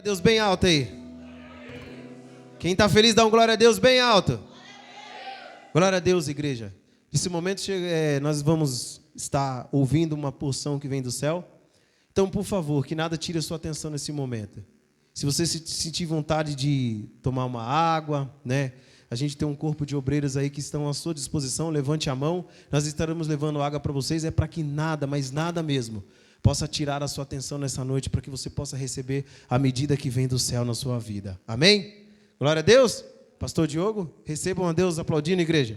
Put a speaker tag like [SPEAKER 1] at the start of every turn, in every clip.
[SPEAKER 1] Deus bem alto aí. Quem está feliz dá um glória a Deus bem alto. Glória a Deus, igreja. Nesse momento nós vamos estar ouvindo uma porção que vem do céu. Então, por favor, que nada tire a sua atenção nesse momento. Se você sentir vontade de tomar uma água, né? A gente tem um corpo de obreiros aí que estão à sua disposição. Levante a mão. Nós estaremos levando água para vocês. É para que nada, mas nada mesmo, possa tirar a sua atenção nessa noite, para que você possa receber a medida que vem do céu na sua vida. Amém? Glória a Deus. Pastor Diogo, recebam a Deus aplaudindo, igreja.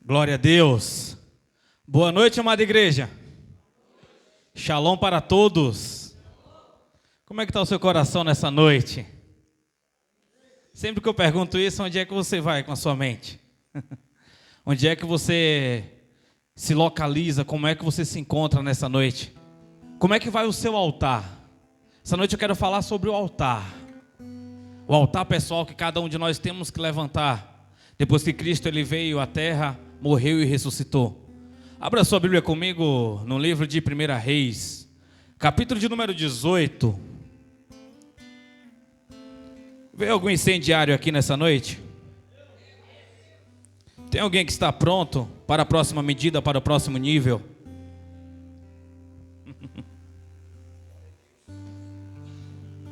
[SPEAKER 2] Glória a Deus. Boa noite, amada igreja. Shalom para todos. Como é que está o seu coração nessa noite? Sempre que eu pergunto isso, onde é que você vai com a sua mente? Onde é que você se localiza? Como é que você se encontra nessa noite? Como é que vai o seu altar? Essa noite eu quero falar sobre o altar. O altar pessoal que cada um de nós temos que levantar. Depois que Cristo ele veio à terra, morreu e ressuscitou. Abra sua Bíblia comigo no livro de 1 Reis, capítulo de número 18. Veio algum incendiário aqui nessa noite? Tem alguém que está pronto para a próxima medida, para o próximo nível?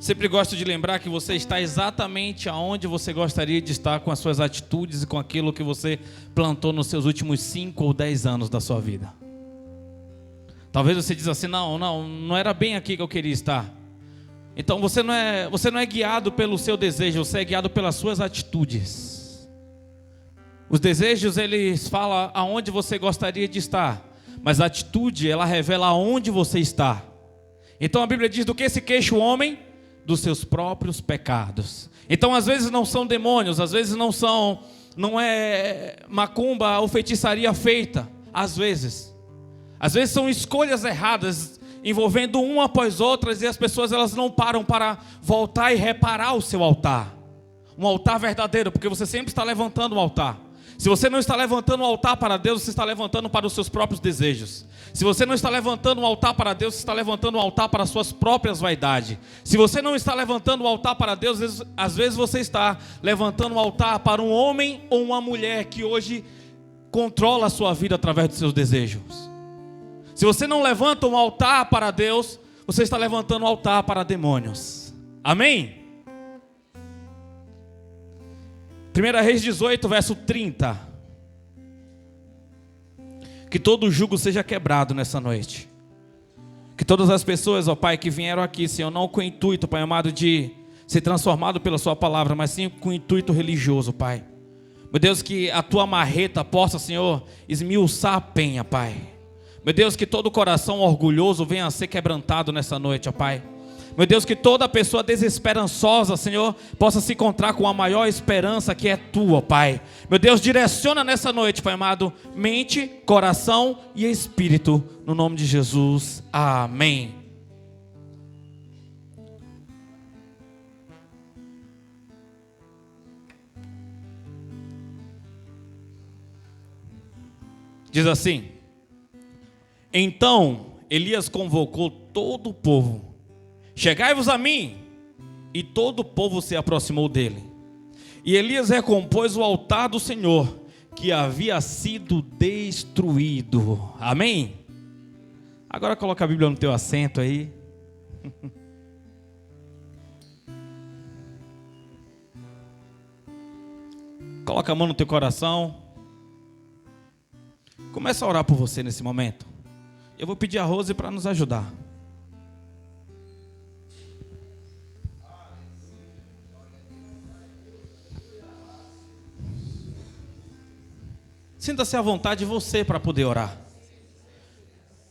[SPEAKER 2] Sempre gosto de lembrar que você está exatamente aonde você gostaria de estar com as suas atitudes e com aquilo que você plantou nos seus últimos 5 ou 10 anos da sua vida. Talvez você diz assim, não era bem aqui que eu queria estar. Então você não é guiado pelo seu desejo, você é guiado pelas suas atitudes. Os desejos, eles falam aonde você gostaria de estar, mas a atitude, ela revela aonde você está. Então a Bíblia diz: do que se queixa o homem? Dos seus próprios pecados. Então às vezes não são demônios, às vezes não é macumba ou feitiçaria feita, às vezes são escolhas erradas, envolvendo uma após outras, e as pessoas elas não param para voltar e reparar o seu altar. Um altar verdadeiro, porque você sempre está levantando um altar. Se você não está levantando um altar para Deus, você está levantando para os seus próprios desejos. Se você não está levantando um altar para Deus, você está levantando um altar para as suas próprias vaidades. Se você não está levantando um altar para Deus, às vezes você está levantando um altar para um homem ou uma mulher que hoje controla a sua vida através dos seus desejos. Se você não levanta um altar para Deus, você está levantando um altar para demônios. Amém? 1 Reis 18, verso 30. Que todo jugo seja quebrado nessa noite. Que todas as pessoas, ó Pai, que vieram aqui, Senhor, não com o intuito, Pai amado, de ser transformado pela sua palavra, mas sim com o intuito religioso, Pai. Meu Deus, que a tua marreta possa, Senhor, esmiuçar a penha, Pai. Meu Deus, que todo coração orgulhoso venha a ser quebrantado nessa noite, ó Pai. Meu Deus, que toda pessoa desesperançosa, Senhor, possa se encontrar com a maior esperança que é tua, Pai. Meu Deus, direciona nessa noite, Pai amado, mente, coração e espírito, no nome de Jesus. Amém. Diz assim: então Elias convocou todo o povo. Chegai-vos a mim. E todo o povo se aproximou dele. E Elias recompôs o altar do Senhor, que havia sido destruído. Amém? Agora coloca a Bíblia no teu assento aí. Coloca a mão no teu coração. Começa a orar por você nesse momento. Eu vou pedir a Rose para nos ajudar. Sinta-se à vontade você para poder orar.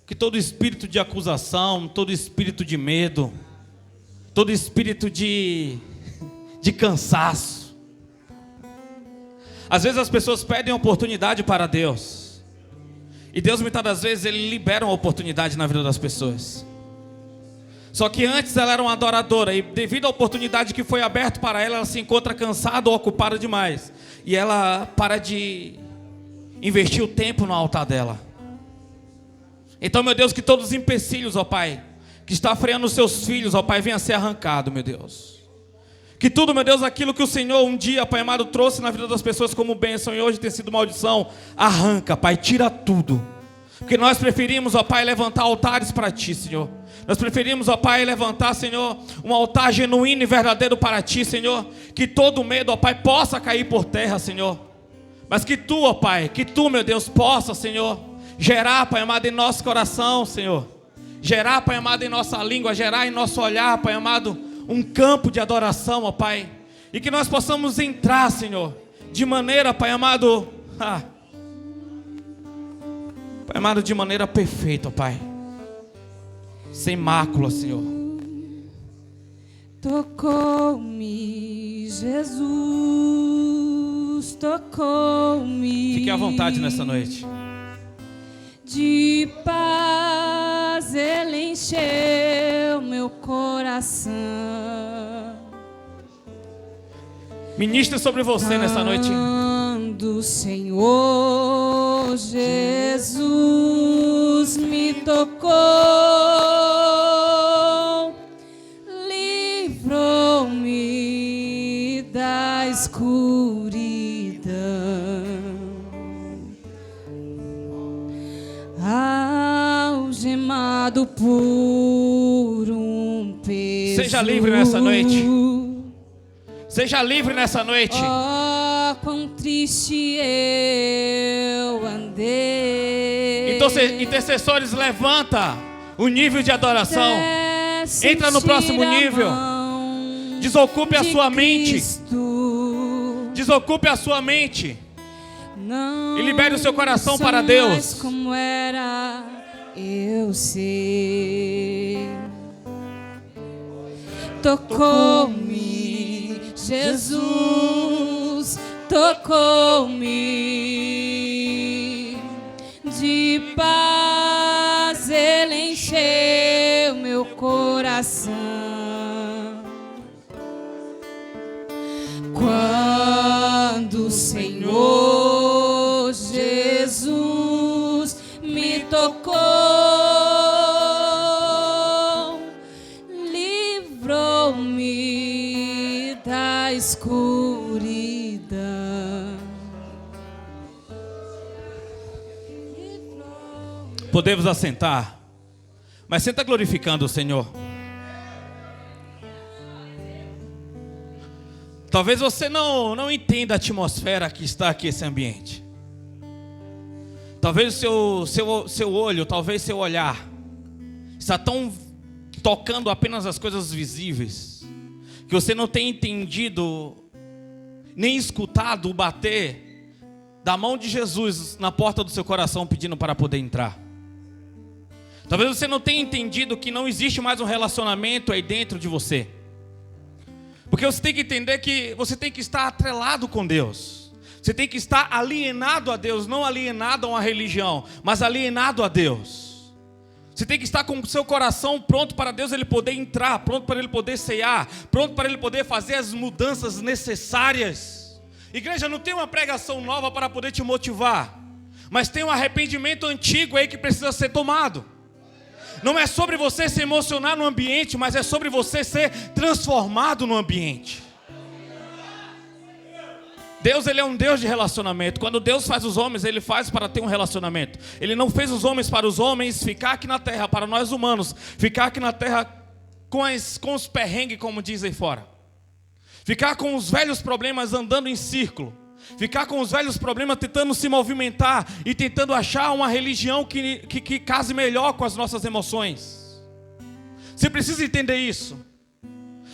[SPEAKER 2] Que todo espírito de acusação, todo espírito de medo, todo espírito de cansaço. Às vezes as pessoas pedem oportunidade para Deus. E Deus muitas das vezes Ele libera uma oportunidade na vida das pessoas. Só que antes ela era uma adoradora e devido à oportunidade que foi aberta para ela, ela se encontra cansada ou ocupada demais. E ela para de investir o tempo no altar dela. Então, meu Deus, que todos os empecilhos, ó Pai, que está freando os seus filhos, ó Pai, venha ser arrancado, meu Deus. Que tudo, meu Deus, aquilo que o Senhor um dia, Pai amado, trouxe na vida das pessoas como bênção e hoje tem sido maldição, arranca, Pai, tira tudo. Porque nós preferimos, ó Pai, levantar altares para Ti, Senhor. Nós preferimos, ó Pai, levantar, Senhor, um altar genuíno e verdadeiro para Ti, Senhor. Que todo medo, ó Pai, possa cair por terra, Senhor. Mas que Tu, ó Pai, que Tu, meu Deus, possa, Senhor, gerar, Pai amado, em nosso coração, Senhor. Gerar, Pai amado, em nossa língua, gerar em nosso olhar, Pai amado, um campo de adoração, ó Pai. E que nós possamos entrar, Senhor, de maneira, Pai amado, Pai amado, de maneira perfeita, ó Pai. Sem mácula, Senhor.
[SPEAKER 3] Tocou-me, Jesus, tocou-me.
[SPEAKER 2] Fique à vontade nessa noite.
[SPEAKER 3] De paz Ele encheu meu coração.
[SPEAKER 2] Ministre sobre você nessa noite.
[SPEAKER 3] Quando o Senhor Jesus me tocou, livrou-me da escuridão, algemado por um peso.
[SPEAKER 2] Seja livre nessa noite. Seja livre nessa noite.
[SPEAKER 3] Oh, quão triste eu andei.
[SPEAKER 2] Então, intercessores, levanta o nível de adoração. Entra no próximo nível. Desocupe a sua mente. Desocupe a sua mente.
[SPEAKER 3] Não
[SPEAKER 2] e libere o seu coração para Deus.
[SPEAKER 3] Mais como era, eu sei. Tocou-me, Jesus, tocou-me. De paz Ele encheu meu coração. Quando o Senhor Jesus me tocou, livrou-me da escuridão.
[SPEAKER 2] Podemos assentar, mas senta glorificando o Senhor. Talvez você não entenda a atmosfera que está aqui, esse ambiente. Talvez o seu olho, talvez seu olhar está tão tocando apenas as coisas visíveis, que você não tem entendido, nem escutado o bater da mão de Jesus na porta do seu coração pedindo para poder entrar. Talvez você não tenha entendido que não existe mais um relacionamento aí dentro de você. Porque você tem que entender que você tem que estar atrelado com Deus. Você tem que estar alienado a Deus, não alienado a uma religião, mas alienado a Deus. Você tem que estar com o seu coração pronto para Deus ele poder entrar, pronto para ele poder cear, pronto para ele poder fazer as mudanças necessárias. Igreja, não tem uma pregação nova para poder te motivar, mas tem um arrependimento antigo aí que precisa ser tomado. Não é sobre você se emocionar no ambiente, mas é sobre você ser transformado no ambiente. Deus, ele é um Deus de relacionamento. Quando Deus faz os homens, ele faz para ter um relacionamento. Ele não fez os homens para os homens ficar aqui na terra, para nós humanos, ficar aqui na terra com os perrengues, como dizem fora. Ficar com os velhos problemas andando em círculo. Ficar com os velhos problemas tentando se movimentar e tentando achar uma religião que case melhor com as nossas emoções. Você precisa entender isso.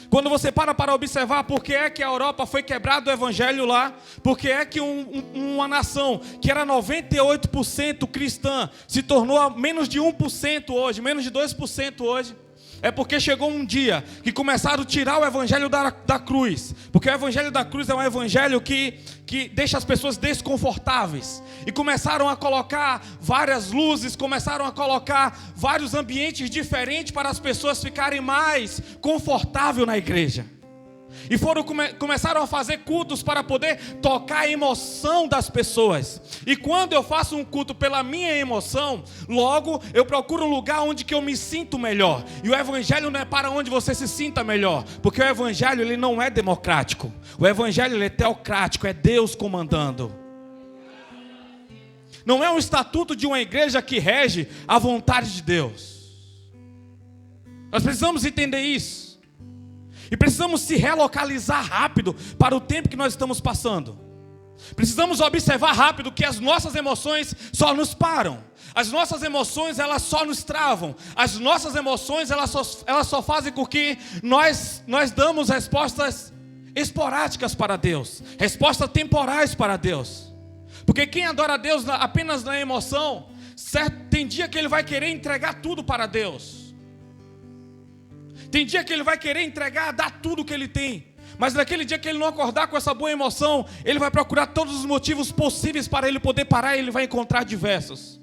[SPEAKER 2] Quando você para observar por que é que a Europa foi quebrado o evangelho lá, por que é que uma nação que era 98% cristã se tornou menos de 1% hoje, menos de 2% hoje. é porque chegou um dia que começaram a tirar o evangelho da cruz. Porque o evangelho da cruz é um evangelho que deixa as pessoas desconfortáveis. E começaram a colocar várias luzes, começaram a colocar vários ambientes diferentes para as pessoas ficarem mais confortáveis na igreja. E começaram a fazer cultos para poder tocar a emoção das pessoas. E quando eu faço um culto pela minha emoção, logo eu procuro um lugar onde que eu me sinto melhor. E o evangelho não é para onde você se sinta melhor, porque o evangelho ele não é democrático. O evangelho ele é teocrático, é Deus comandando. Não é um estatuto de uma igreja que rege a vontade de Deus. Nós precisamos entender isso. E precisamos se relocalizar rápido para o tempo que nós estamos passando. Precisamos observar rápido que as nossas emoções só nos param. As nossas emoções, elas só nos travam. As nossas emoções, elas só fazem com que nós damos respostas esporádicas para Deus. Respostas temporais para Deus. Porque quem adora a Deus apenas na emoção, certo? Tem dia que ele vai querer entregar tudo para Deus. Tem dia que ele vai querer entregar, dar tudo que ele tem. Mas naquele dia que ele não acordar com essa boa emoção, ele vai procurar todos os motivos possíveis para ele poder parar e ele vai encontrar diversos.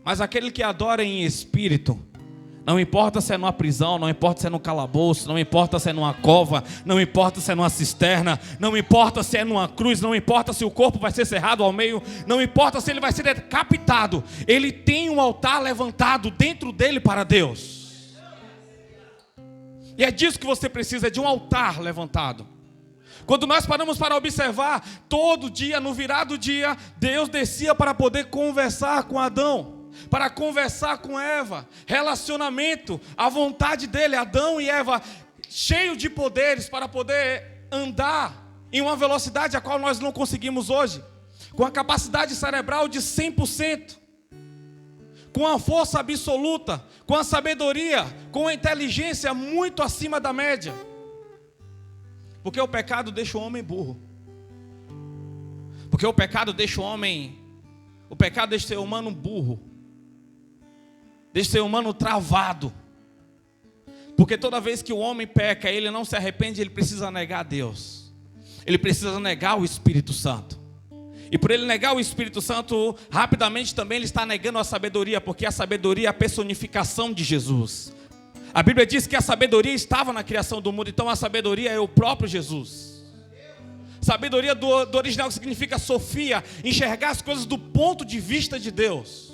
[SPEAKER 2] Mas aquele que adora em espírito, não importa se é numa prisão, não importa se é num calabouço, não importa se é numa cova, não importa se é numa cisterna, não importa se é numa cruz, não importa se o corpo vai ser cerrado ao meio, não importa se ele vai ser decapitado, ele tem um altar levantado dentro dele para Deus. E é disso que você precisa, é de um altar levantado. Quando nós paramos para observar, todo dia, no virar do dia, Deus descia para poder conversar com Adão, para conversar com Eva, relacionamento, a vontade dele, Adão e Eva, cheio de poderes para poder andar em uma velocidade a qual nós não conseguimos hoje, com a capacidade cerebral de 100%. Com a força absoluta, com a sabedoria, com a inteligência muito acima da média. Porque o pecado deixa o homem burro. Porque o pecado deixa o pecado deixa o ser humano burro. Deixa o ser humano travado. Porque toda vez que o homem peca, ele não se arrepende, ele precisa negar a Deus. Ele precisa negar o Espírito Santo. E por ele negar o Espírito Santo, rapidamente também ele está negando a sabedoria, porque a sabedoria é a personificação de Jesus. A Bíblia diz que a sabedoria estava na criação do mundo, então a sabedoria é o próprio Jesus. Sabedoria do original significa Sofia, enxergar as coisas do ponto de vista de Deus.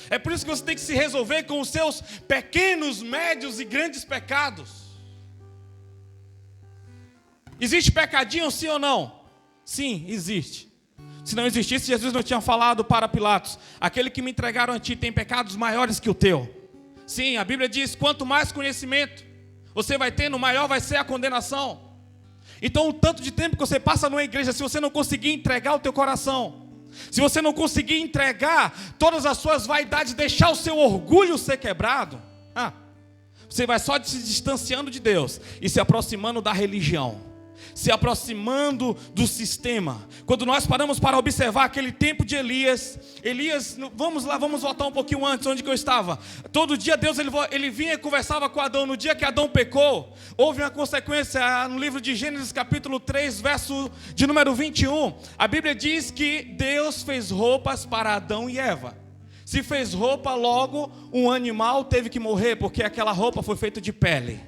[SPEAKER 2] É por isso que você tem que se resolver com os seus pequenos, médios e grandes pecados. Existe pecadinho, sim ou não? Sim, existe. Se não existisse, Jesus não tinha falado para Pilatos: aquele que me entregaram a ti tem pecados maiores que o teu. Sim, a Bíblia diz: quanto mais conhecimento você vai tendo, maior vai ser a condenação. Então o tanto de tempo que você passa numa igreja, se você não conseguir entregar o teu coração, se você não conseguir entregar todas as suas vaidades, deixar o seu orgulho ser quebrado, você vai só se distanciando de Deus e se aproximando da religião, se aproximando do sistema. Quando nós paramos para observar aquele tempo de Elias, vamos voltar um pouquinho antes, onde que eu estava. Todo dia Deus ele vinha e conversava com Adão. No dia que Adão pecou, houve uma consequência. No livro de Gênesis capítulo 3, verso de número 21, a Bíblia diz que Deus fez roupas para Adão e Eva. Se fez roupa, logo um animal teve que morrer, porque aquela roupa foi feita de pele.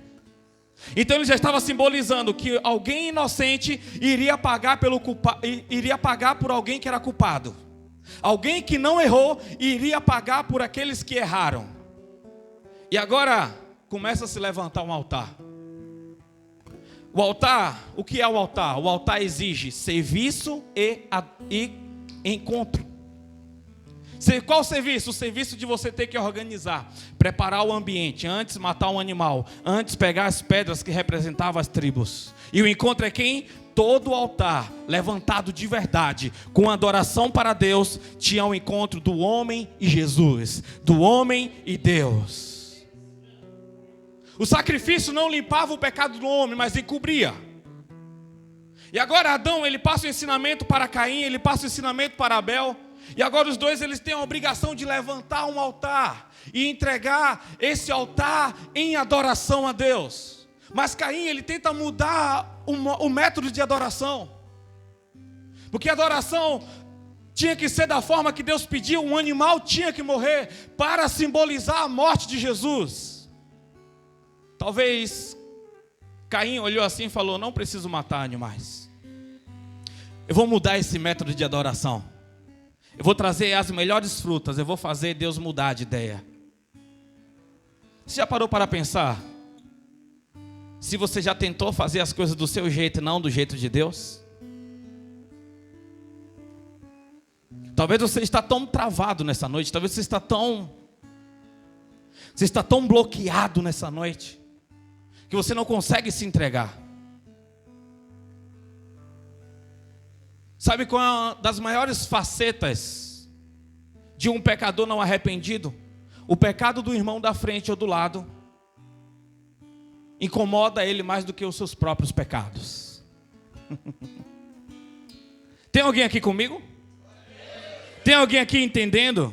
[SPEAKER 2] Então ele já estava simbolizando que alguém inocente iria pagar por alguém que era culpado. Alguém que não errou iria pagar por aqueles que erraram. E agora começa a se levantar um altar. O altar, o que é o altar? O altar exige serviço e encontro. Qual o serviço? O serviço de você ter que organizar, preparar o ambiente, antes matar um animal, antes pegar as pedras que representavam as tribos. E o encontro é quem? Todo o altar levantado de verdade, com adoração para Deus, tinha um encontro do homem e Jesus, do homem e Deus. O sacrifício não limpava o pecado do homem, mas encobria. E agora Adão, ele passa o ensinamento para Caim, ele passa o ensinamento para Abel. E agora os dois eles têm a obrigação de levantar um altar e entregar esse altar em adoração a Deus. Mas Caim, ele tenta mudar o método de adoração. Porque a adoração tinha que ser da forma que Deus pediu, um animal tinha que morrer para simbolizar a morte de Jesus. Talvez Caim olhou assim e falou: não preciso matar animais. Eu vou mudar esse método de adoração. Eu vou trazer as melhores frutas, eu vou fazer Deus mudar de ideia. Você já parou para pensar? Se você já tentou fazer as coisas do seu jeito e não do jeito de Deus? Talvez você está tão travado nessa noite, talvez você está tão bloqueado nessa noite, que você não consegue se entregar. Sabe qual é uma das maiores facetas de um pecador não arrependido? O pecado do irmão da frente ou do lado incomoda ele mais do que os seus próprios pecados. Tem alguém aqui comigo? Tem alguém aqui entendendo?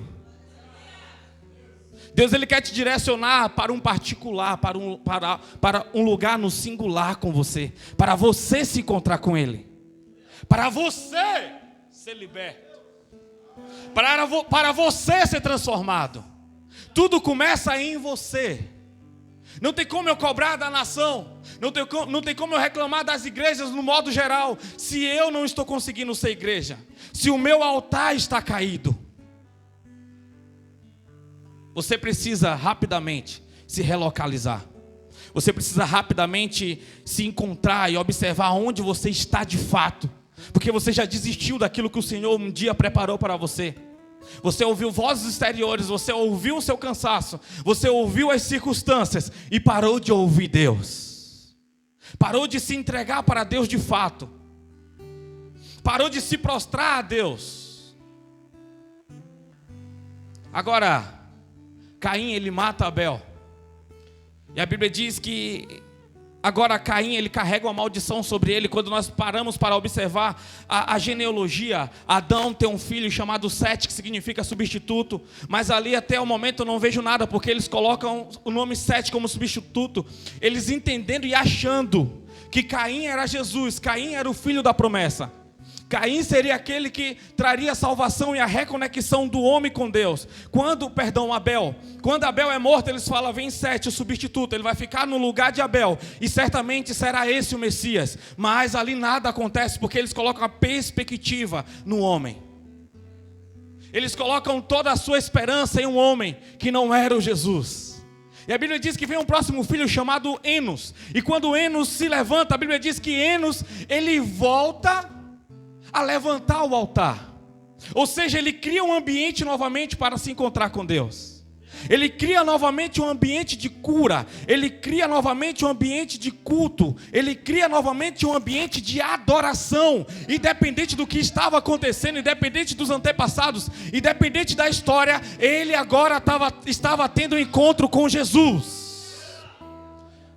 [SPEAKER 2] Deus ele quer te direcionar para um particular, para um lugar no singular com você, para você se encontrar com Ele, para você ser liberto, para você ser transformado. Tudo começa em você. Não tem como eu cobrar da nação, não tem como eu reclamar das igrejas no modo geral, se eu não estou conseguindo ser igreja, se o meu altar está caído. Você precisa rapidamente se relocalizar. Você precisa rapidamente se encontrar e observar onde você está de fato, porque você já desistiu daquilo que o Senhor um dia preparou para você. Você ouviu vozes exteriores, você ouviu o seu cansaço, você ouviu as circunstâncias e parou de ouvir Deus. Parou de se entregar para Deus de fato. Parou de se prostrar a Deus. Agora, Caim ele mata Abel. E a Bíblia diz que agora Caim ele carrega uma maldição sobre ele. Quando nós paramos para observar a genealogia, Adão tem um filho chamado Sete, que significa substituto. Mas ali até o momento eu não vejo nada, porque eles colocam o nome Sete como substituto. Eles entendendo e achando que Caim era Jesus, Caim era o filho da promessa. Caim seria aquele que traria a salvação e a reconexão do homem com Deus. Abel. Quando Abel é morto, eles falam: vem Sete, o substituto, ele vai ficar no lugar de Abel, e certamente será esse o Messias. Mas ali nada acontece, porque eles colocam a perspectiva no homem. Eles colocam toda a sua esperança em um homem que não era o Jesus. E a Bíblia diz que vem um próximo filho chamado Enos. E quando Enos se levanta, a Bíblia diz que Enos, ele volta a levantar o altar. Ou seja, ele cria um ambiente novamente para se encontrar com Deus. Ele cria novamente um ambiente de cura. Ele cria novamente um ambiente de culto. Ele cria novamente um ambiente de adoração. Independente do que estava acontecendo, independente dos antepassados, independente da história, ele agora estava tendo um encontro com Jesus.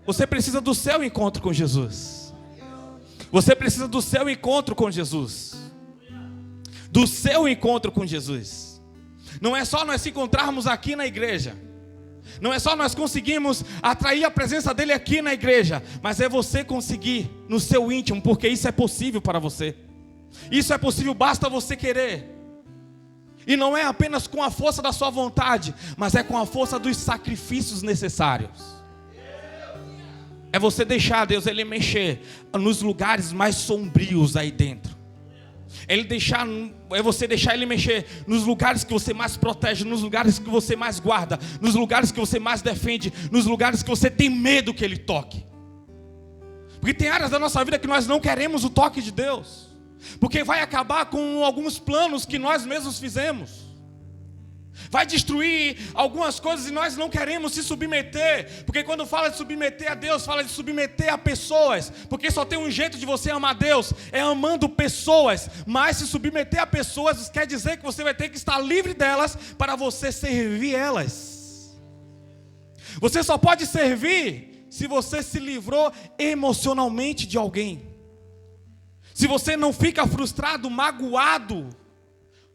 [SPEAKER 2] Você precisa do seu encontro com Jesus. Você precisa do seu encontro com Jesus. Do seu encontro com Jesus. Não é só nós se encontrarmos aqui na igreja. Não é só nós conseguirmos atrair a presença dele aqui na igreja. Mas é você conseguir no seu íntimo, porque isso é possível para você. Isso é possível, basta você querer. E não é apenas com a força da sua vontade, mas é com a força dos sacrifícios necessários. É você deixar Deus ele mexer nos lugares mais sombrios aí dentro. É você deixar ele mexer nos lugares que você mais protege, nos lugares que você mais guarda, nos lugares que você mais defende, nos lugares que você tem medo que ele toque. Porque tem áreas da nossa vida que nós não queremos o toque de Deus, porque vai acabar com alguns planos que nós mesmos fizemos. Vai destruir algumas coisas e nós não queremos se submeter. Porque quando fala de submeter a Deus, fala de submeter a pessoas. Porque só tem um jeito de você amar Deus, é amando pessoas. Mas se submeter a pessoas quer dizer que você vai ter que estar livre delas para você servir elas. Você só pode servir se você se livrou emocionalmente de alguém. Se você não fica frustrado, magoado,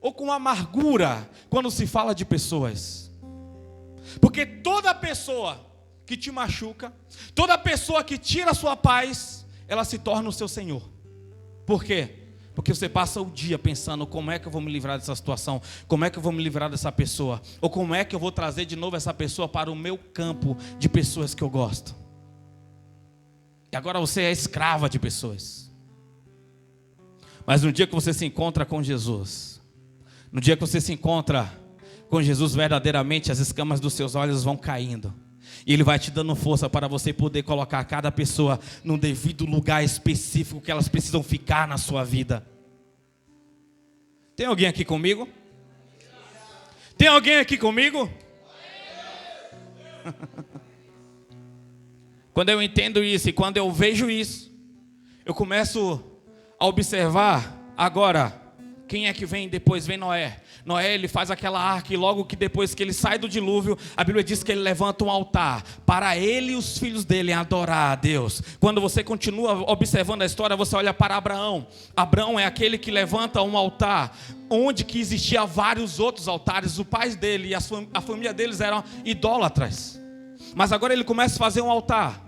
[SPEAKER 2] ou com amargura quando se fala de pessoas. Porque toda pessoa que te machuca, toda pessoa que tira a sua paz, ela se torna o seu senhor. Por quê? Porque você passa o dia pensando: como é que eu vou me livrar dessa situação? Como é que eu vou me livrar dessa pessoa? Ou como é que eu vou trazer de novo essa pessoa para o meu campo de pessoas que eu gosto? E agora você é escrava de pessoas. Mas no dia que você se encontra com Jesus, no dia que você se encontra com Jesus verdadeiramente, as escamas dos seus olhos vão caindo. E Ele vai te dando força para você poder colocar cada pessoa no devido lugar específico que elas precisam ficar na sua vida. Tem alguém aqui comigo? Tem alguém aqui comigo? Quando eu entendo isso e quando eu vejo isso, eu começo a observar agora quem é que vem depois. Vem Noé. Noé, ele faz aquela arca, e logo que depois que ele sai do dilúvio, a Bíblia diz que ele levanta um altar para ele e os filhos dele adorar a Deus. Quando você continua observando a história, você olha para Abraão. Abraão é aquele que levanta um altar onde que existia vários outros altares. O pai dele e a família deles eram idólatras. Mas agora ele começa a fazer um altar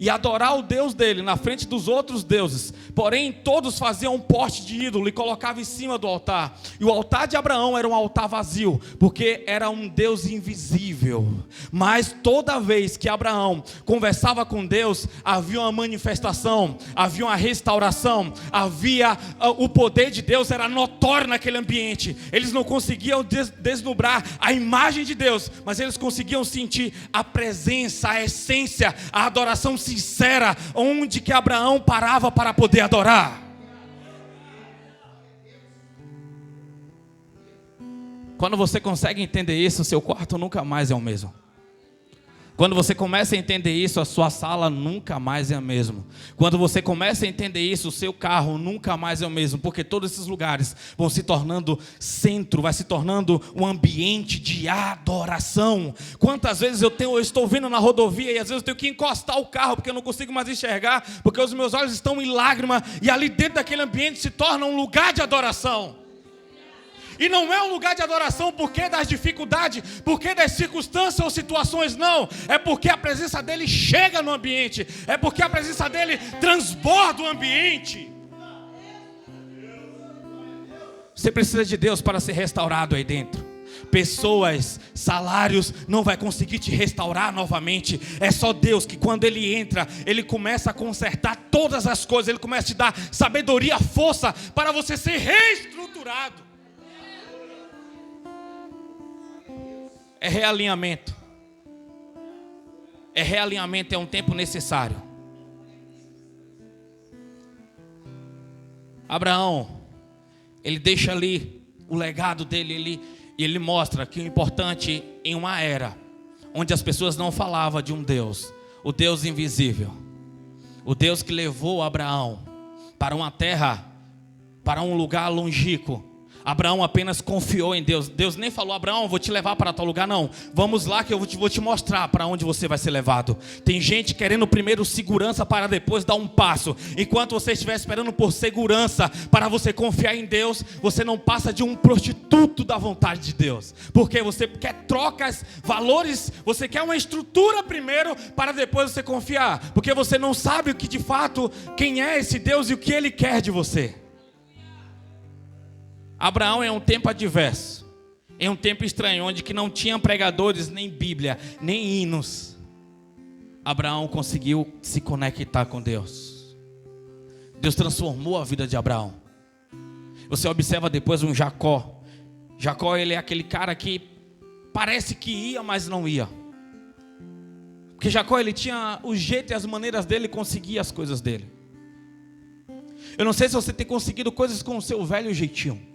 [SPEAKER 2] e adorar o Deus dele na frente dos outros deuses. Porém, todos faziam um poste de ídolo e colocavam em cima do altar. E o altar de Abraão era um altar vazio, porque era um Deus invisível. Mas toda vez que Abraão conversava com Deus, havia uma manifestação, havia uma restauração, havia o poder de Deus, era notório naquele ambiente. Eles não conseguiam deslumbrar a imagem de Deus, mas eles conseguiam sentir a presença, a essência, a adoração sincera, onde que Abraão parava para poder adorar. Quando você consegue entender isso, seu quarto nunca mais é o mesmo. Quando você começa a entender isso, a sua sala nunca mais é a mesma. Quando você começa a entender isso, o seu carro nunca mais é o mesmo. Porque todos esses lugares vão se tornando centro, vai se tornando um ambiente de adoração. Quantas vezes eu estou vindo na rodovia e às vezes eu tenho que encostar o carro porque eu não consigo mais enxergar, porque os meus olhos estão em lágrima, e ali dentro daquele ambiente se torna um lugar de adoração. E não é um lugar de adoração porque das dificuldades, porque das circunstâncias ou situações, não. É porque a presença dele chega no ambiente. É porque a presença dele transborda o ambiente. Você precisa de Deus para ser restaurado aí dentro. Pessoas, salários não vai conseguir te restaurar novamente. É só Deus que quando Ele entra, Ele começa a consertar todas as coisas. Ele começa a te dar sabedoria, força para você ser reestruturado. É realinhamento. É realinhamento, é um tempo necessário. Abraão, ele deixa ali o legado dele, ele mostra que o importante em uma era onde as pessoas não falavam de um Deus, o Deus invisível, o Deus que levou Abraão para uma terra, para um lugar longínquo. Abraão apenas confiou em Deus. Deus nem falou: Abraão, vou te levar para tal lugar. Não, vamos lá que eu vou te mostrar para onde você vai ser levado. Tem gente querendo primeiro segurança para depois dar um passo. Enquanto você estiver esperando por segurança para você confiar em Deus, você não passa de um prostituto da vontade de Deus. Porque você quer trocas, valores, você quer uma estrutura primeiro para depois você confiar. Porque você não sabe o que de fato, quem é esse Deus e o que Ele quer de você. Abraão é um tempo adverso, é um tempo estranho, onde que não tinha pregadores, nem Bíblia, nem hinos. Abraão conseguiu se conectar com Deus. Deus transformou a vida de Abraão. Você observa depois um Jacó. Jacó, ele é aquele cara que parece que ia, mas não ia. Porque Jacó, ele tinha o jeito e as maneiras dele conseguir as coisas dele. Eu não sei se você tem conseguido coisas com o seu velho jeitinho.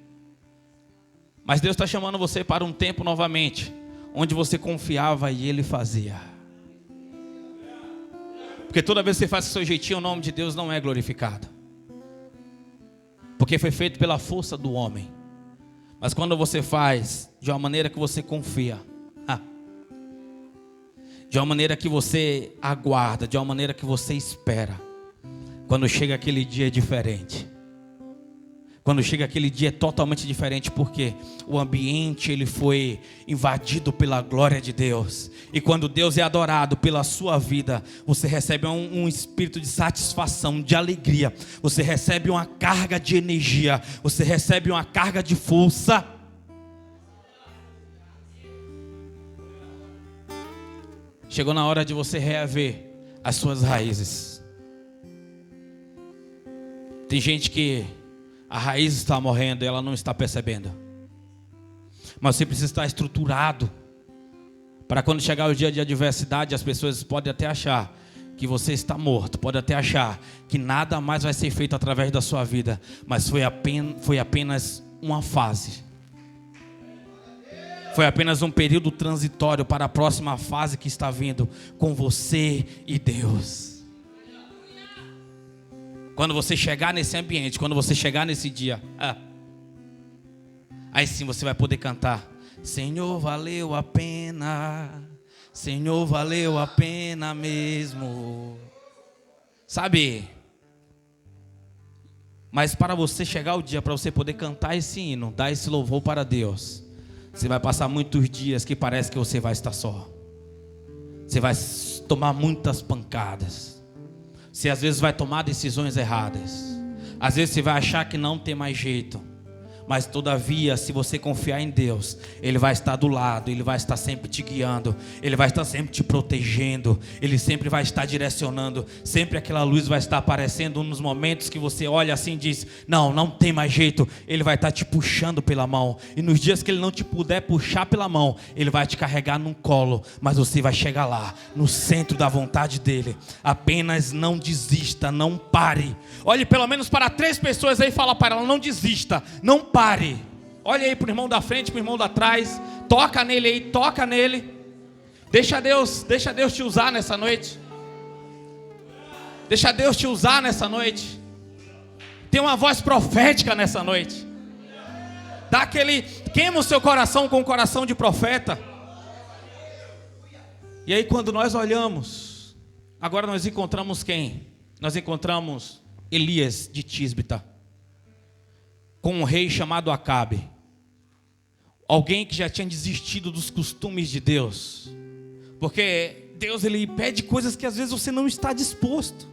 [SPEAKER 2] Mas Deus está chamando você para um tempo novamente, onde você confiava e Ele fazia. Porque toda vez que você faz o seu jeitinho, o nome de Deus não é glorificado. Porque foi feito pela força do homem. Mas quando você faz de uma maneira que você confia, de uma maneira que você aguarda, de uma maneira que você espera, quando chega aquele dia é diferente. Quando chega aquele dia é totalmente diferente, porque o ambiente ele foi invadido pela glória de Deus. E quando Deus é adorado pela sua vida, você recebe um espírito de satisfação, de alegria. Você recebe uma carga de energia, você recebe uma carga de força. Chegou na hora de você reaver as suas raízes. Tem gente que a raiz está morrendo e ela não está percebendo. Mas você precisa estar estruturado para quando chegar o dia de adversidade, as pessoas podem até achar que você está morto, podem até achar que nada mais vai ser feito através da sua vida, mas foi apenas uma fase. Foi apenas um período transitório para a próxima fase que está vindo com você e Deus. Quando você chegar nesse ambiente, quando você chegar nesse dia, aí sim você vai poder cantar: Senhor, valeu a pena, Senhor, valeu a pena mesmo. Sabe? Mas para você chegar o dia, para você poder cantar esse hino, dar esse louvor para Deus, você vai passar muitos dias que parece que você vai estar só. Você vai tomar muitas pancadas. Você às vezes vai tomar decisões erradas. Às vezes você vai achar que não tem mais jeito. Mas todavia, se você confiar em Deus, Ele vai estar do lado, Ele vai estar sempre te guiando, Ele vai estar sempre te protegendo, Ele sempre vai estar direcionando. Sempre aquela luz vai estar aparecendo nos momentos que você olha assim e diz: não tem mais jeito. Ele vai estar te puxando pela mão. E nos dias que Ele não te puder puxar pela mão, Ele vai te carregar num colo. Mas você vai chegar lá, no centro da vontade dEle. Apenas não desista, não pare. Olhe pelo menos para 3 pessoas aí e fala para ela: não desista, não pare. Olha aí para o irmão da frente, para o irmão da trás. Toca nele aí, toca nele. Deixa Deus te usar nessa noite. Deixa Deus te usar nessa noite. Tem uma voz profética nessa noite. Dá aquele, queima o seu coração com o coração de profeta. E aí quando nós olhamos, agora nós encontramos quem? Nós encontramos Elias de Tisbita, com um rei chamado Acabe. Alguém que já tinha desistido dos costumes de Deus. Porque Deus, Ele pede coisas que às vezes você não está disposto.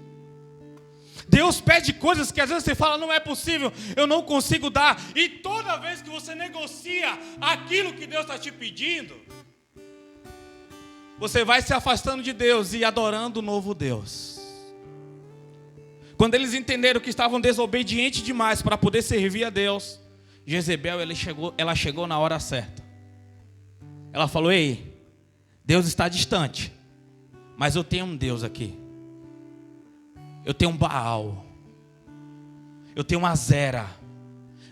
[SPEAKER 2] Deus pede coisas que às vezes você fala: não é possível, eu não consigo dar. E toda vez que você negocia aquilo que Deus está te pedindo, você vai se afastando de Deus e adorando o novo Deus. Quando eles entenderam que estavam desobedientes demais para poder servir a Deus, Jezebel ela chegou na hora certa. Ela falou: ei, Deus está distante, mas eu tenho um Deus aqui. Eu tenho um Baal, eu tenho uma Azera.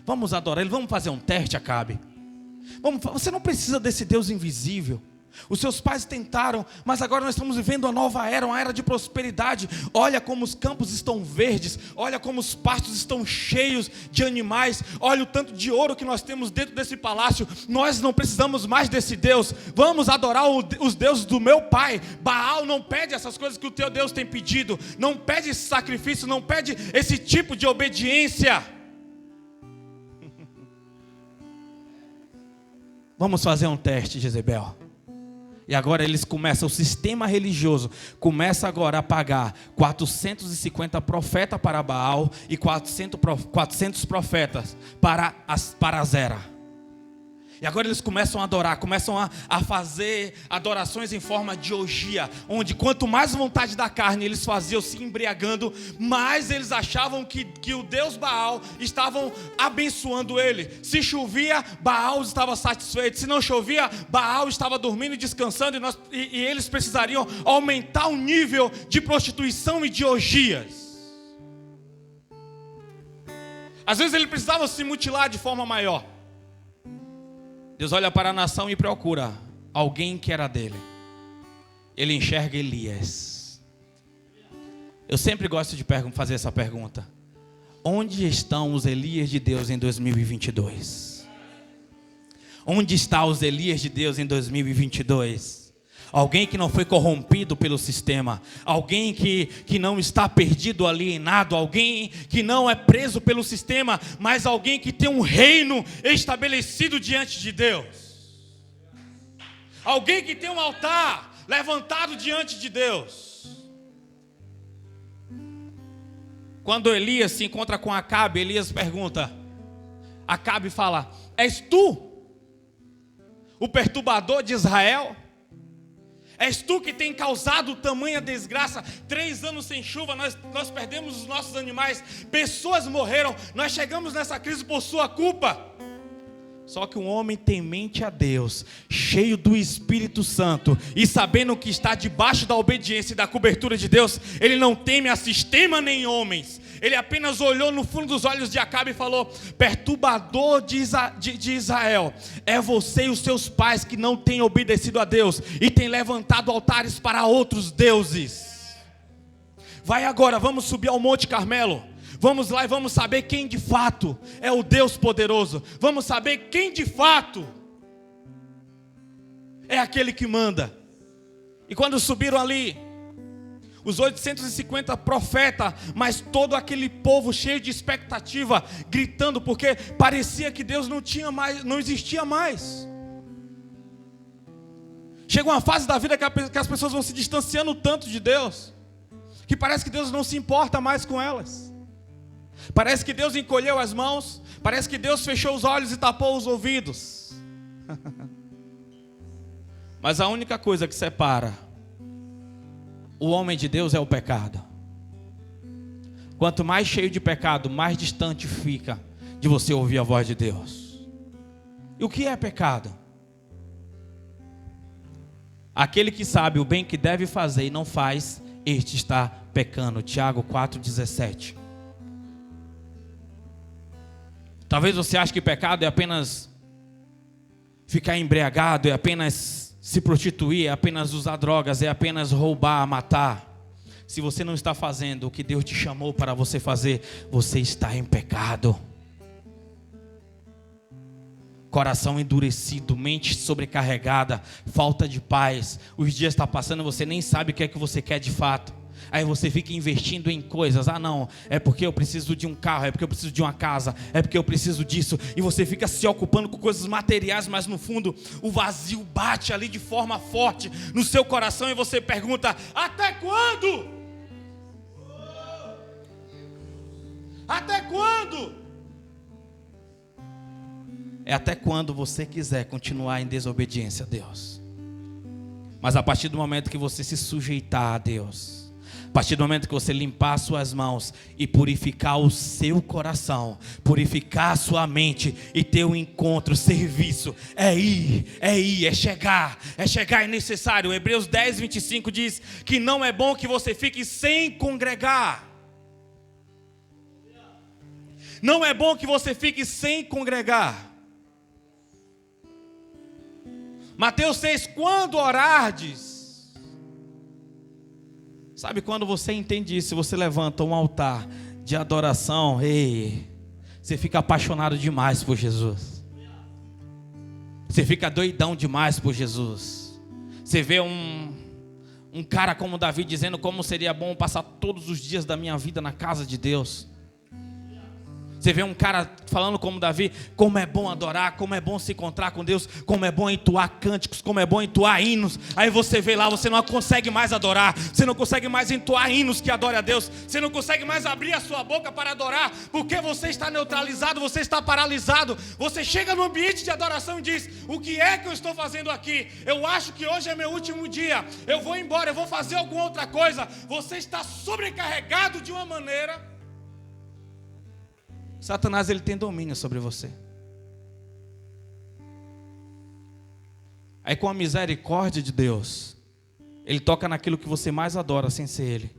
[SPEAKER 2] Vamos adorar ele, vamos fazer um teste, Acabe. Você não precisa desse Deus invisível. Os seus pais tentaram, mas agora nós estamos vivendo uma nova era, uma era de prosperidade. Olha como os campos estão verdes, olha como os pastos estão cheios de animais, olha o tanto de ouro que nós temos dentro desse palácio. Nós não precisamos mais desse Deus. Vamos adorar os deuses do meu pai. Baal não pede essas coisas que o teu Deus tem pedido, não pede esse sacrifício, não pede esse tipo de obediência. Vamos fazer um teste, Jezebel. E agora eles começam, o sistema religioso começa agora a pagar 450 profetas para Baal e 400 profetas para Azera. E agora eles começam a adorar, começam a fazer adorações em forma de orgia, onde quanto mais vontade da carne eles faziam, se embriagando, mais eles achavam que o Deus Baal estavam abençoando ele. Se chovia, Baal estava satisfeito. Se não chovia, Baal estava dormindo e descansando, e eles precisariam aumentar o nível de prostituição e de orgias. Às vezes ele precisava se mutilar de forma maior. Deus olha para a nação e procura alguém que era dele. Ele enxerga Elias. Eu sempre gosto de fazer essa pergunta: onde estão os Elias de Deus em 2022? Onde estão os Elias de Deus em 2022? alguém que não foi corrompido pelo sistema, alguém que não está perdido, alienado, alguém que não é preso pelo sistema, mas alguém que tem um reino estabelecido diante de Deus, alguém que tem um altar levantado diante de Deus. Quando Elias se encontra com Acabe, Elias pergunta, Acabe fala: és tu o perturbador de Israel? És tu que tem causado tamanha desgraça? 3 anos sem chuva, nós perdemos os nossos animais, pessoas morreram, nós chegamos nessa crise por sua culpa. Só que um homem temente a Deus, cheio do Espírito Santo e sabendo que está debaixo da obediência e da cobertura de Deus, ele não teme a sistema nem homens. Ele apenas olhou no fundo dos olhos de Acabe e falou: perturbador de Israel, é você e os seus pais que não têm obedecido a Deus e têm levantado altares para outros deuses. Vai agora, vamos subir ao Monte Carmelo. Vamos lá e vamos saber quem de fato é o Deus poderoso. Vamos saber quem de fato é aquele que manda. E quando subiram ali, os 850 profetas, mas todo aquele povo cheio de expectativa, gritando, porque parecia que Deus não existia mais. Chega uma fase da vida que as pessoas vão se distanciando tanto de Deus, que parece que Deus não se importa mais com elas. Parece que Deus encolheu as mãos, parece que Deus fechou os olhos e tapou os ouvidos. Mas a única coisa que separa o homem de Deus é o pecado. Quanto mais cheio de pecado, mais distante fica de você ouvir a voz de Deus. E o que é pecado? Aquele que sabe o bem que deve fazer e não faz, este está pecando. Tiago 4,17. Talvez você ache que pecado é apenas ficar embriagado, é apenas se prostituir, é apenas usar drogas, é apenas roubar, matar. Se você não está fazendo o que Deus te chamou para você fazer, você está em pecado. Coração endurecido, mente sobrecarregada, falta de paz. Os dias estão passando e você nem sabe o que é que você quer de fato. Aí você fica investindo em coisas. Ah não, é porque eu preciso de um carro, é porque eu preciso de uma casa, é porque eu preciso disso. E você fica se ocupando com coisas materiais, mas no fundo o vazio bate ali de forma forte no seu coração. E você pergunta: até quando? Até quando? É até quando você quiser continuar em desobediência a Deus. Mas a partir do momento que você se sujeitar a Deus, a partir do momento que você limpar suas mãos e purificar o seu coração, purificar a sua mente e ter um encontro, serviço, é chegar, é necessário. Hebreus 10:25 diz que não é bom que você fique sem congregar. Não é bom que você fique sem congregar. Mateus 6, quando orardes. Sabe quando você entende isso, você levanta um altar de adoração, você fica apaixonado demais por Jesus. Você fica doidão demais por Jesus. Você vê um cara como Davi dizendo como seria bom passar todos os dias da minha vida na casa de Deus. Você vê um cara falando como Davi, como é bom adorar, como é bom se encontrar com Deus, como é bom entoar cânticos, como é bom entoar hinos. Aí você vê lá, você não consegue mais adorar, você não consegue mais entoar hinos que adore a Deus, você não consegue mais abrir a sua boca para adorar, porque você está neutralizado, você está paralisado. Você chega no ambiente de adoração e diz: o que é que eu estou fazendo aqui? Eu acho que hoje é meu último dia, eu vou embora, eu vou fazer alguma outra coisa. Você está sobrecarregado de uma maneira. Satanás, ele tem domínio sobre você. Aí com a misericórdia de Deus, ele toca naquilo que você mais adora sem ser ele.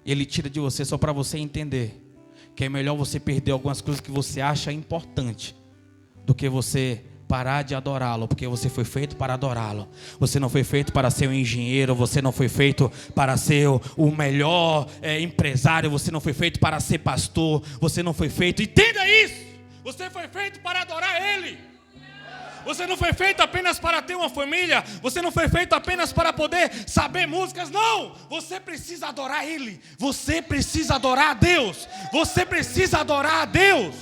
[SPEAKER 2] E ele tira de você só para você entender que é melhor você perder algumas coisas que você acha importante do que você parar de adorá-lo, porque você foi feito para adorá-lo. Você não foi feito para ser um engenheiro, você não foi feito para ser o melhor empresário, você não foi feito para ser pastor, você não foi feito, entenda isso, você foi feito para adorar Ele. Você não foi feito apenas para ter uma família. Você não foi feito apenas para poder saber músicas. Não! Você precisa adorar Ele. Você precisa adorar a Deus. Você precisa adorar a Deus.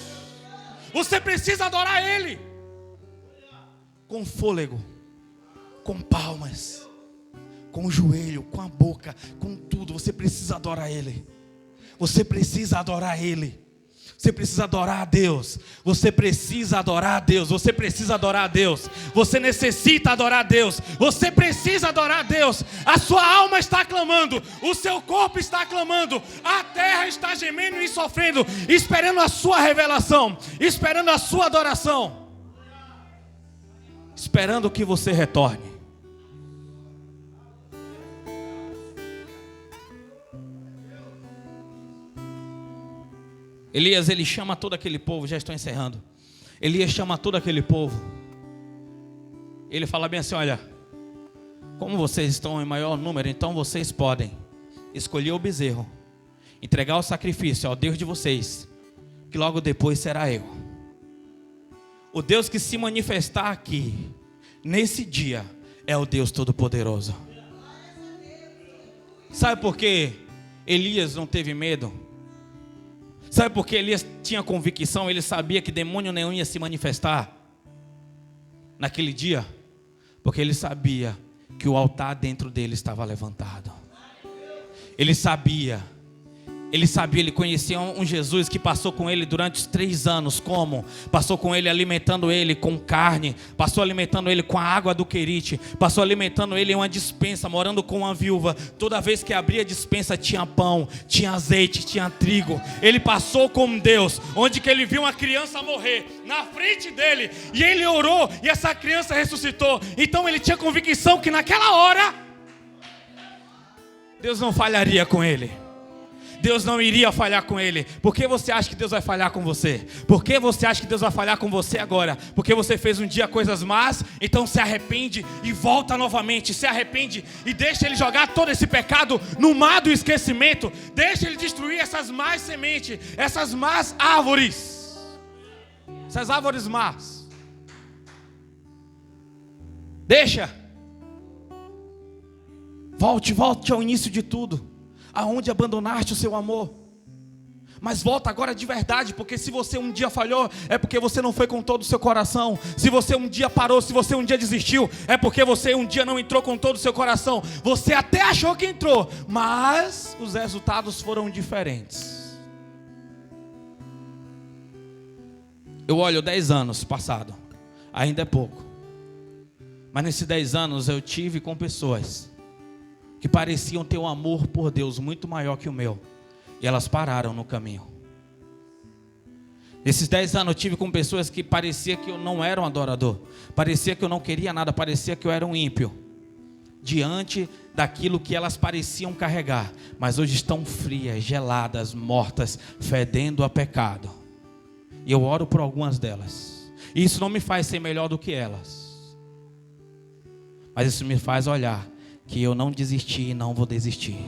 [SPEAKER 2] Você precisa adorar Ele. Com fôlego, com palmas, com o joelho, com a boca, com tudo. Você precisa adorar Ele. Você precisa adorar Ele. Você precisa adorar a Deus. Você precisa adorar a Deus. Você precisa adorar a Deus. Você necessita adorar a Deus. Você precisa adorar a Deus. A sua alma está clamando. O seu corpo está clamando. A terra está gemendo e sofrendo, esperando a sua revelação, esperando a sua adoração, esperando que você retorne. Elias, ele chama todo aquele povo, já estou encerrando. Elias chama todo aquele povo. Ele fala bem assim: olha, como vocês estão em maior número, então vocês podem escolher o bezerro, entregar o sacrifício ao Deus de vocês, que logo depois será eu. O Deus que se manifestar aqui, nesse dia, é o Deus Todo-Poderoso. Sabe por que Elias não teve medo? Sabe por que Elias tinha convicção? Ele sabia que demônio nenhum ia se manifestar naquele dia, porque ele sabia que o altar dentro dele estava levantado. Ele sabia, ele conhecia um Jesus que passou com ele durante os 3 anos. Como? Passou com ele alimentando ele com carne, passou alimentando ele com a água do Querite, passou alimentando ele em uma despensa, morando com uma viúva. Toda vez que abria a despensa tinha pão, tinha azeite, tinha trigo. Ele passou com Deus, onde que ele viu uma criança morrer na frente dele, e ele orou e essa criança ressuscitou. Então ele tinha convicção que naquela hora Deus não falharia com ele. Deus não iria falhar com ele. Por que você acha que Deus vai falhar com você? Por que você acha que Deus vai falhar com você agora? Porque você fez um dia coisas más, então se arrepende e volta novamente. Se arrepende e deixa Ele jogar todo esse pecado no mar do esquecimento. Deixa Ele destruir essas más sementes, essas más árvores, essas árvores más. Deixa. Volte ao início de tudo, aonde abandonaste o seu amor. Mas volta agora de verdade, porque se você um dia falhou, é porque você não foi com todo o seu coração. Se você um dia parou, se você um dia desistiu, é porque você um dia não entrou com todo o seu coração. Você até achou que entrou, mas os resultados foram diferentes. Eu olho 10 anos passado, ainda é pouco, mas nesses 10 anos eu tive com pessoas que pareciam ter um amor por Deus muito maior que o meu, e elas pararam no caminho. Esses 10 anos eu tive com pessoas que parecia que eu não era um adorador, parecia que eu não queria nada, parecia que eu era um ímpio, diante daquilo que elas pareciam carregar, mas hoje estão frias, geladas, mortas, fedendo a pecado. E eu oro por algumas delas, e isso não me faz ser melhor do que elas, mas isso me faz olhar que eu não desisti e não vou desistir.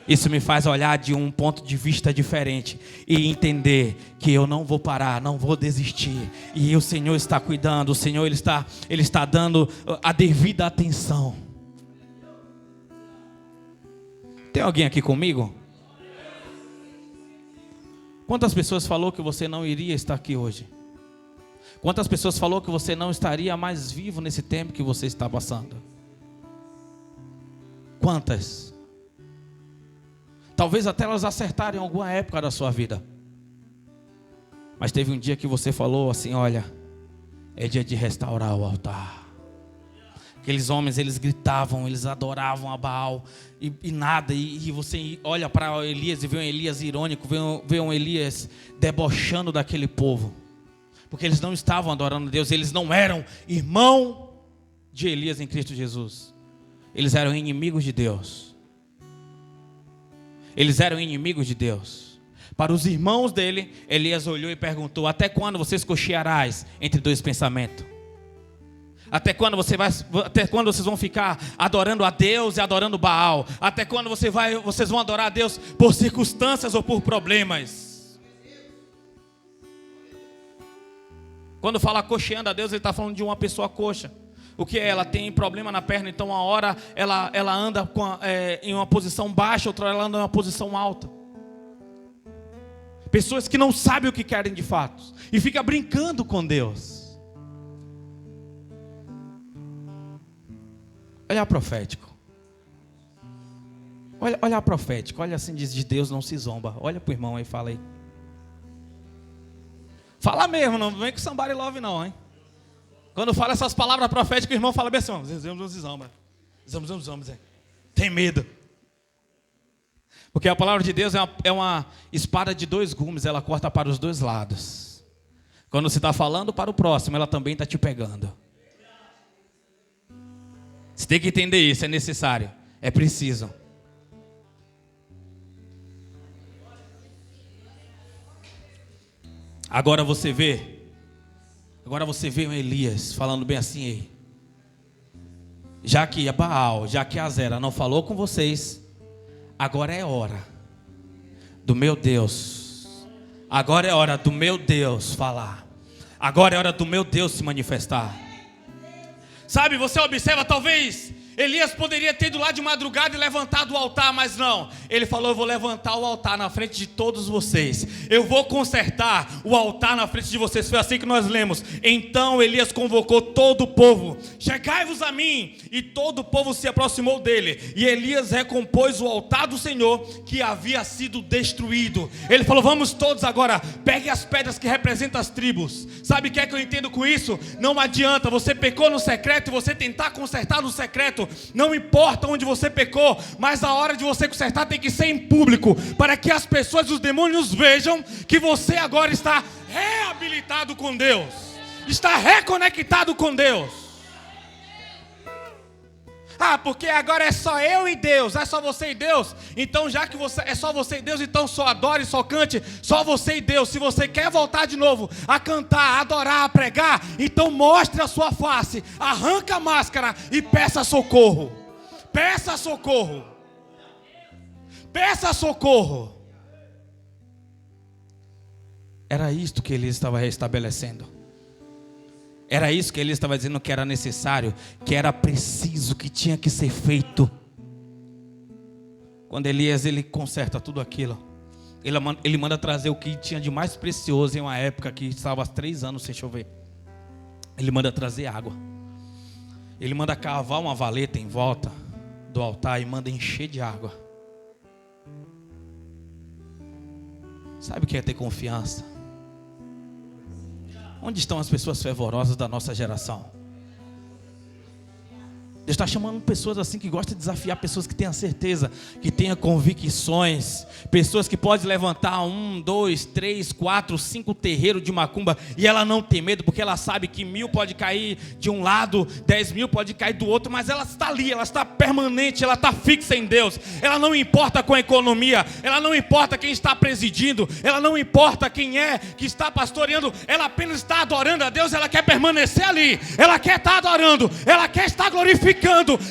[SPEAKER 2] Isso me faz olhar de um ponto de vista diferente e entender que eu não vou parar, não vou desistir. E o Senhor está cuidando, o Senhor Ele está dando a devida atenção. Tem alguém aqui comigo? Quantas pessoas falou que você não iria estar aqui hoje? Quantas pessoas falou que você não estaria mais vivo nesse tempo que você está passando? Quantas? Talvez até elas acertarem em alguma época da sua vida. Mas teve um dia que você falou assim: olha, é dia de restaurar o altar. Aqueles homens, eles gritavam, eles adoravam a Baal e nada. E você olha para Elias e vê um Elias irônico, vê um Elias debochando daquele povo. Porque eles não estavam adorando a Deus, eles não eram irmão de Elias em Cristo Jesus. Eles eram inimigos de Deus. Eles eram inimigos de Deus. Para os irmãos dele, Elias olhou e perguntou: até quando vocês cochearás entre dois pensamentos? Até quando vocês vão ficar adorando a Deus e adorando Baal? Até quando vocês vão adorar a Deus por circunstâncias ou por problemas? Quando fala coxeando a Deus, ele está falando de uma pessoa coxa. O que é? Ela tem problema na perna, então uma hora ela anda em uma posição baixa, outra hora ela anda em uma posição alta. Pessoas que não sabem o que querem de fato e ficam brincando com Deus. Olhar profético. Olhar profético. Olha assim, diz: de Deus não se zomba. Olha para o irmão aí e fala aí. Fala mesmo, não vem com somebody love não, hein? Quando fala essas palavras proféticas, o irmão fala bem assim: tem medo. Porque a palavra de Deus é uma espada de 2 gumes, ela corta para os 2 lados. Quando você está falando para o próximo, ela também está te pegando. Você tem que entender isso, é necessário, é preciso. Agora você vê o Elias falando bem assim: ei, já que Baal, já que Azera não falou com vocês, agora é hora do meu Deus. Agora é hora do meu Deus falar. Agora é hora do meu Deus se manifestar. Sabe, você observa, talvez Elias poderia ter ido lá de madrugada e levantado o altar, mas não. Ele falou: eu vou levantar o altar na frente de todos vocês. Eu vou consertar o altar na frente de vocês. Foi assim que nós lemos. Então Elias convocou todo o povo: chegai-vos a mim. E todo o povo se aproximou dele. E Elias recompôs o altar do Senhor que havia sido destruído. Ele falou: vamos todos agora, peguem as pedras que representam as tribos. Sabe o que é que eu entendo com isso? Não adianta você pecou no secreto e você tentar consertar no secreto. Não importa onde você pecou, mas a hora de você consertar tem que ser em público, para que as pessoas, os demônios vejam que você agora está reabilitado com Deus, está reconectado com Deus. Ah, porque agora é só eu e Deus, é só você e Deus. Então já que é só você e Deus, então só adore, só cante, só você e Deus. Se você quer voltar de novo a cantar, a adorar, a pregar, então mostre a sua face, arranca a máscara e peça socorro. Peça socorro. Peça socorro. Era isto que ele estava restabelecendo. Era isso que ele estava dizendo, que era necessário, que era preciso, que tinha que ser feito. Quando Elias ele conserta tudo aquilo, ele manda trazer o que tinha de mais precioso em uma época que estava há 3 anos sem chover. Ele manda trazer água. Ele manda cavar uma valeta em volta do altar e manda encher de água. Sabe o que é ter confiança? Onde estão as pessoas fervorosas da nossa geração? Deus está chamando pessoas assim que gostam de desafiar, pessoas que tenham certeza, que tenham convicções, pessoas que podem levantar 1, 2, 3, 4, 5 terreiros de macumba e ela não tem medo, porque ela sabe que 1000 pode cair de um lado, 10.000 pode cair do outro, mas ela está ali, ela está permanente, ela está fixa em Deus. Ela não importa com a economia, ela não importa quem está presidindo, ela não importa quem é que está pastoreando, ela apenas está adorando a Deus. Ela quer permanecer ali, ela quer estar adorando, ela quer estar glorificando.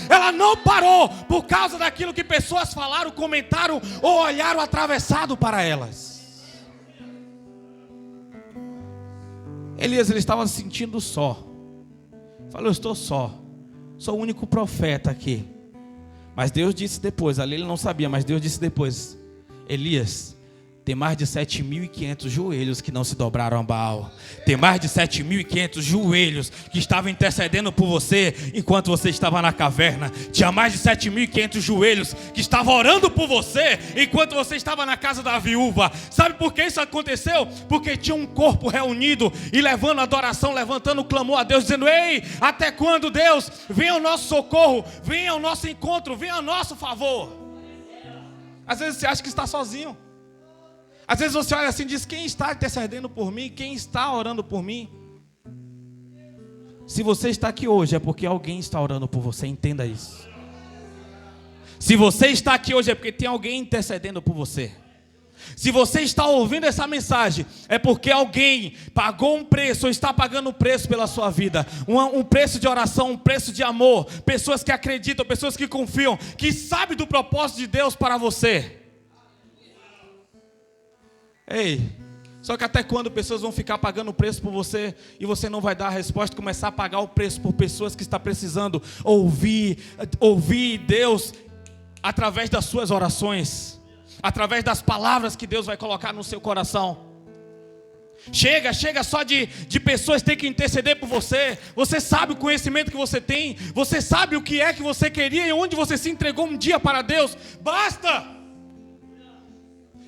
[SPEAKER 2] Ela não parou por causa daquilo que pessoas falaram, comentaram ou olharam atravessado para elas. Elias, ele estava se sentindo só. Falou: eu estou só, sou o único profeta aqui. Mas Deus disse depois, ali ele não sabia, mas Deus disse depois: Elias, tem mais de 7.500 joelhos que não se dobraram a Baal. Tem mais de 7.500 joelhos que estavam intercedendo por você enquanto você estava na caverna. Tinha mais de 7.500 joelhos que estavam orando por você enquanto você estava na casa da viúva. Sabe por que isso aconteceu? Porque tinha um corpo reunido e levando adoração, levantando clamor a Deus, dizendo: ei, até quando, Deus? Venha ao nosso socorro, venha ao nosso encontro, venha ao nosso favor. Às vezes você acha que está sozinho. Às vezes você olha assim e diz: quem está intercedendo por mim? Quem está orando por mim? Se você está aqui hoje é porque alguém está orando por você, entenda isso. Se você está aqui hoje é porque tem alguém intercedendo por você. Se você está ouvindo essa mensagem é porque alguém pagou um preço ou está pagando um preço pela sua vida, um preço de oração, um preço de amor. Pessoas que acreditam, pessoas que confiam, que sabem do propósito de Deus para você. Ei, Só que até quando pessoas vão ficar pagando o preço por você e você não vai dar a resposta, começar a pagar o preço por pessoas que estão precisando ouvir Deus através das suas orações, através das palavras que Deus vai colocar no seu coração. Chega só de pessoas ter que interceder por você. Você sabe o conhecimento que você tem, você sabe o que é que você queria e onde você se entregou um dia para Deus. Basta!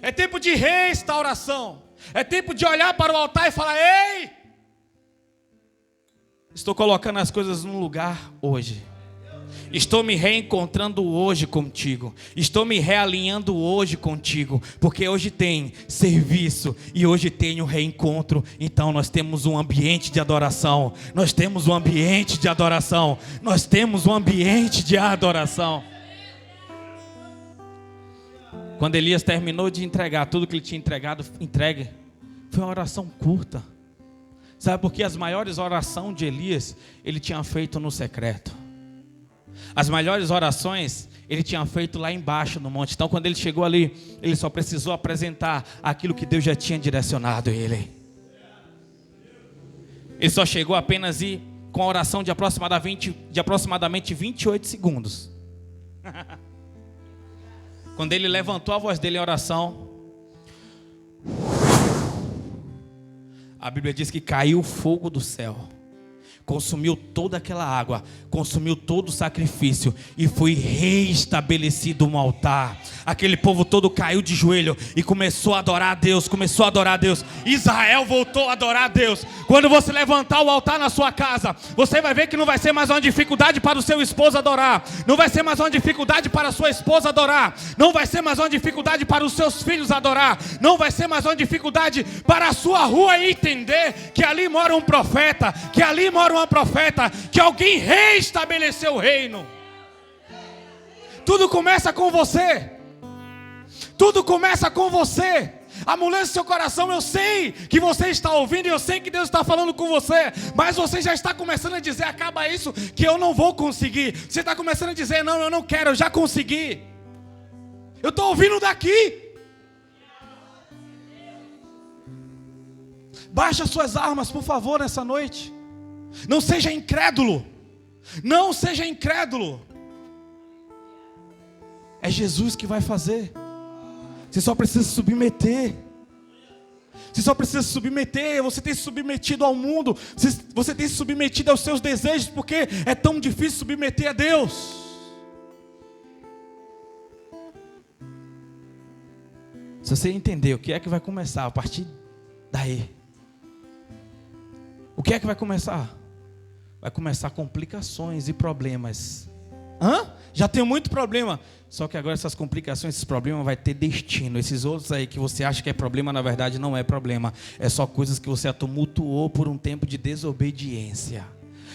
[SPEAKER 2] É tempo de restauração. É tempo de olhar para o altar e falar: ei, estou colocando as coisas no lugar hoje. Estou me reencontrando hoje contigo. Estou me realinhando hoje contigo. Porque hoje tem serviço e hoje tem um reencontro. Então nós temos um ambiente de adoração. Nós temos um ambiente de adoração. Nós temos um ambiente de adoração. Quando Elias terminou de entregar tudo que ele tinha entregue, foi uma oração curta. Sabe por quê? As maiores orações de Elias, ele tinha feito no secreto. As maiores orações, ele tinha feito lá embaixo no monte. Então quando ele chegou ali, ele só precisou apresentar aquilo que Deus já tinha direcionado ele. Ele só chegou apenas a ir com a oração de aproximadamente 28 segundos. Quando ele levantou a voz dele em oração, a Bíblia diz que caiu o fogo do céu, consumiu toda aquela água, consumiu todo o sacrifício e foi reestabelecido um altar. Aquele povo todo caiu de joelho e começou a adorar a Deus, Israel voltou a adorar a Deus. Quando você levantar o altar na sua casa, você vai ver que não vai ser mais uma dificuldade para o seu esposo adorar, não vai ser mais uma dificuldade para a sua esposa adorar, não vai ser mais uma dificuldade para os seus filhos adorar, não vai ser mais uma dificuldade para a sua rua entender que ali mora um profeta, que ali mora uma profeta, que alguém reestabeleceu o reino. Tudo começa com você. Tudo começa com você. Amolece seu coração. Eu sei que você está ouvindo e eu sei que Deus está falando com você, mas você já está começando a dizer: acaba isso, que eu não vou conseguir. Você está começando a dizer: não, eu não quero, eu já consegui. Eu estou ouvindo daqui. Baixa suas armas, por favor, nessa noite. Não seja incrédulo. Não seja incrédulo. É Jesus que vai fazer. Você só precisa se submeter. Você só precisa se submeter. Você tem se submetido ao mundo. Você tem se submetido aos seus desejos. Porque é tão difícil submeter a Deus. Se você entender o que é que vai começar a partir daí. O que é que vai começar? Vai começar complicações e problemas. Já tem muito problema. Só que agora essas complicações, esses problemas vai ter destino. Esses outros aí que você acha que é problema, na verdade não é problema. É só coisas que você tumultuou por um tempo de desobediência.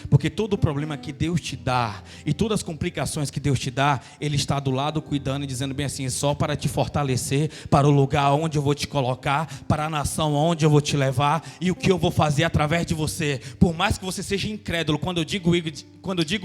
[SPEAKER 2] Porque todo o problema que Deus te dá e todas as complicações que Deus te dá, Ele está do lado cuidando e dizendo bem assim: só para te fortalecer, para o lugar onde eu vou te colocar, para a nação onde eu vou te levar e o que eu vou fazer através de você. Por mais que você seja incrédulo, quando eu digo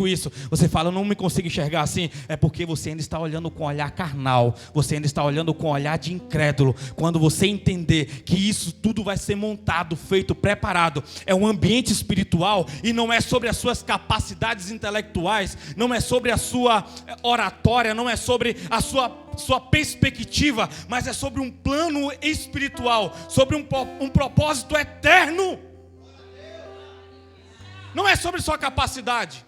[SPEAKER 2] isso, você fala: eu não me consigo enxergar assim. É porque você ainda está olhando com olhar carnal, você ainda está olhando com olhar de incrédulo. Quando você entender que isso tudo vai ser montado, feito, preparado, é um ambiente espiritual e não é sobre as suas capacidades intelectuais, não é sobre a sua oratória, não é sobre a sua perspectiva, mas é sobre um plano espiritual, sobre um propósito eterno. Não é sobre sua capacidade.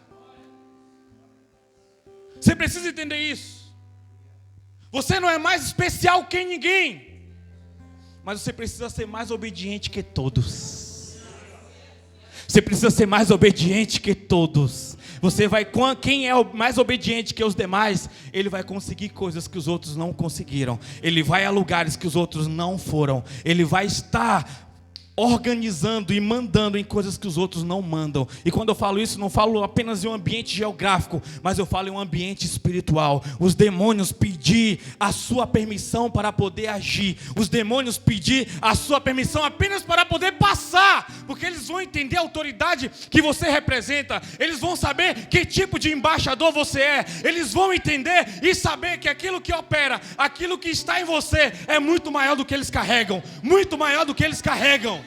[SPEAKER 2] Você precisa entender isso. Você não é mais especial que ninguém, mas você precisa ser mais obediente que todos. Você precisa ser mais obediente que todos. Quem é mais obediente que os demais, ele vai conseguir coisas que os outros não conseguiram. Ele vai a lugares que os outros não foram. Ele vai estar organizando e mandando em coisas que os outros não mandam. E quando eu falo isso, não falo apenas em um ambiente geográfico, mas eu falo em um ambiente espiritual. Os demônios pedir a sua permissão para poder agir. Os demônios pedir a sua permissão apenas para poder passar, porque eles vão entender a autoridade que você representa. Eles vão saber que tipo de embaixador você é. Eles vão entender e saber que aquilo que opera, aquilo que está em você é muito maior do que eles carregam. Muito maior do que eles carregam.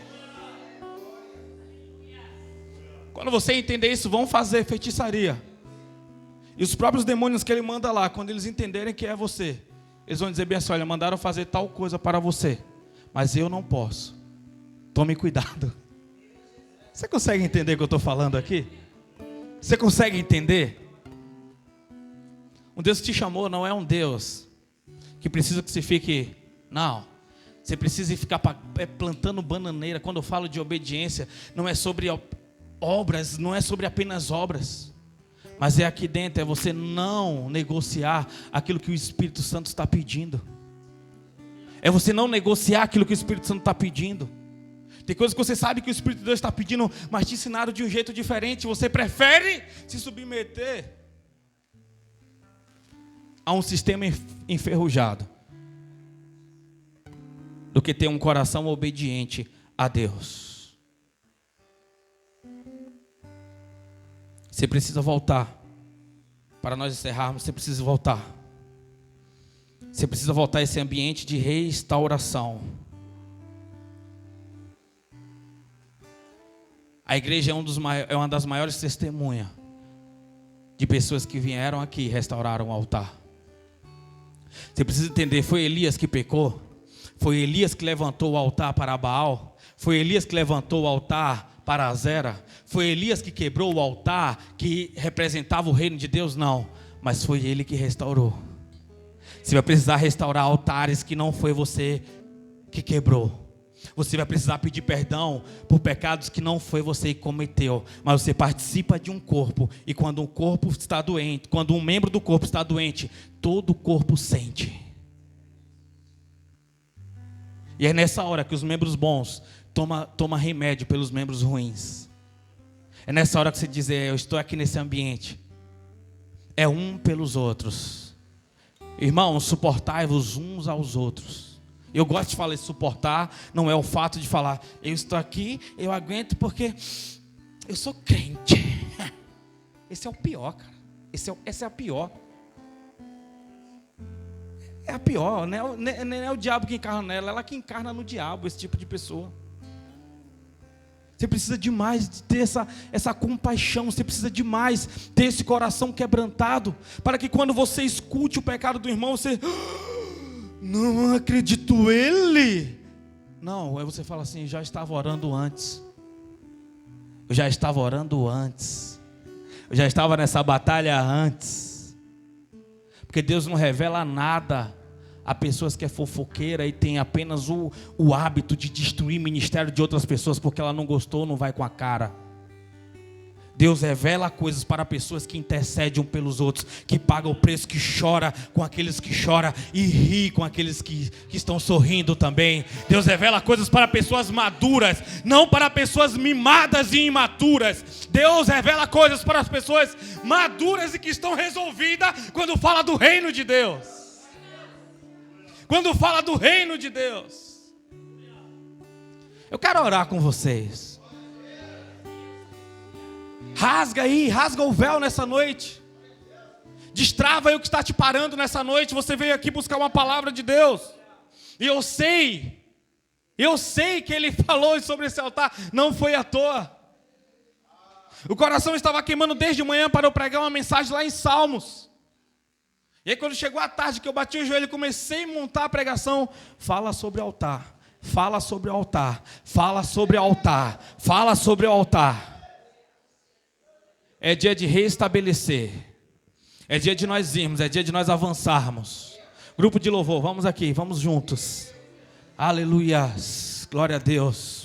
[SPEAKER 2] Quando você entender isso, vão fazer feitiçaria. E os próprios demônios que ele manda lá, quando eles entenderem que é você, eles vão dizer bem assim: olha, mandaram fazer tal coisa para você, mas eu não posso. Tome cuidado. Você consegue entender o que eu estou falando aqui? Você consegue entender? Um Deus que te chamou não é um Deus que precisa que você fique... Não. Você precisa ficar plantando bananeira. Quando eu falo de obediência, não é sobre obras, não é sobre apenas obras, mas é aqui dentro, é você não negociar aquilo que o Espírito Santo está pedindo. É você não negociar aquilo que o Espírito Santo está pedindo. Tem coisas que você sabe que o Espírito de Deus está pedindo, mas te ensinaram de um jeito diferente. Você prefere se submeter a um sistema enferrujado do que ter um coração obediente a Deus. Você precisa voltar. Para nós encerrarmos, você precisa voltar. Você precisa voltar a esse ambiente de restauração. A igreja é uma das maiores testemunhas de pessoas que vieram aqui e restauraram o altar. Você precisa entender, foi Elias que pecou? Foi Elias que levantou o altar para Baal? Foi Elias que levantou o altar para Azera? Foi Elias que quebrou o altar que representava o reino de Deus? Não, mas foi ele que restaurou. Você vai precisar restaurar altares que não foi você que quebrou. Você vai precisar pedir perdão por pecados que não foi você que cometeu, mas você participa de um corpo, e quando um corpo está doente, quando um membro do corpo está doente, todo o corpo sente. E é nessa hora que os membros bons toma remédio pelos membros ruins. É nessa hora que você diz: eu estou aqui nesse ambiente. É um pelos outros. Irmãos, suportai-vos uns aos outros. Eu gosto de falar de suportar, não é o fato de falar: eu estou aqui, eu aguento porque eu sou crente. Esse é o pior, cara. Essa é a pior. É a pior, não é o diabo que encarna nela, ela que encarna no diabo, esse tipo de pessoa. Você precisa demais de ter essa compaixão, você precisa demais ter esse coração quebrantado, para que quando você escute o pecado do irmão, você: não acredito, ele. Não, aí você fala assim: já estava orando antes. Eu já estava orando antes. Eu já estava nessa batalha antes. Porque Deus não revela nada a pessoas que é fofoqueira e tem apenas o hábito de destruir o ministério de outras pessoas porque ela não gostou, não vai com a cara. Deus revela coisas para pessoas que intercedem um pelos outros, que pagam o preço, que chora com aqueles que choram e ri com aqueles que estão sorrindo também. Deus revela coisas para pessoas maduras, não para pessoas mimadas e imaturas. Deus revela coisas para as pessoas maduras e que estão resolvidas quando fala do reino de Deus. Quando fala do reino de Deus. Eu quero orar com vocês. Rasga aí, rasga o véu nessa noite. Destrava aí o que está te parando nessa noite. Você veio aqui buscar uma palavra de Deus. E eu sei que ele falou sobre esse altar, não foi à toa. O coração estava queimando desde manhã para eu pregar uma mensagem lá em Salmos. E aí quando chegou a tarde que eu bati o joelho e comecei a montar a pregação, fala sobre o altar, fala sobre o altar, fala sobre o altar, fala sobre o altar. É dia de reestabelecer. É dia de nós irmos, é dia de nós avançarmos. Grupo de louvor, vamos aqui, vamos juntos. Aleluia, glória a Deus.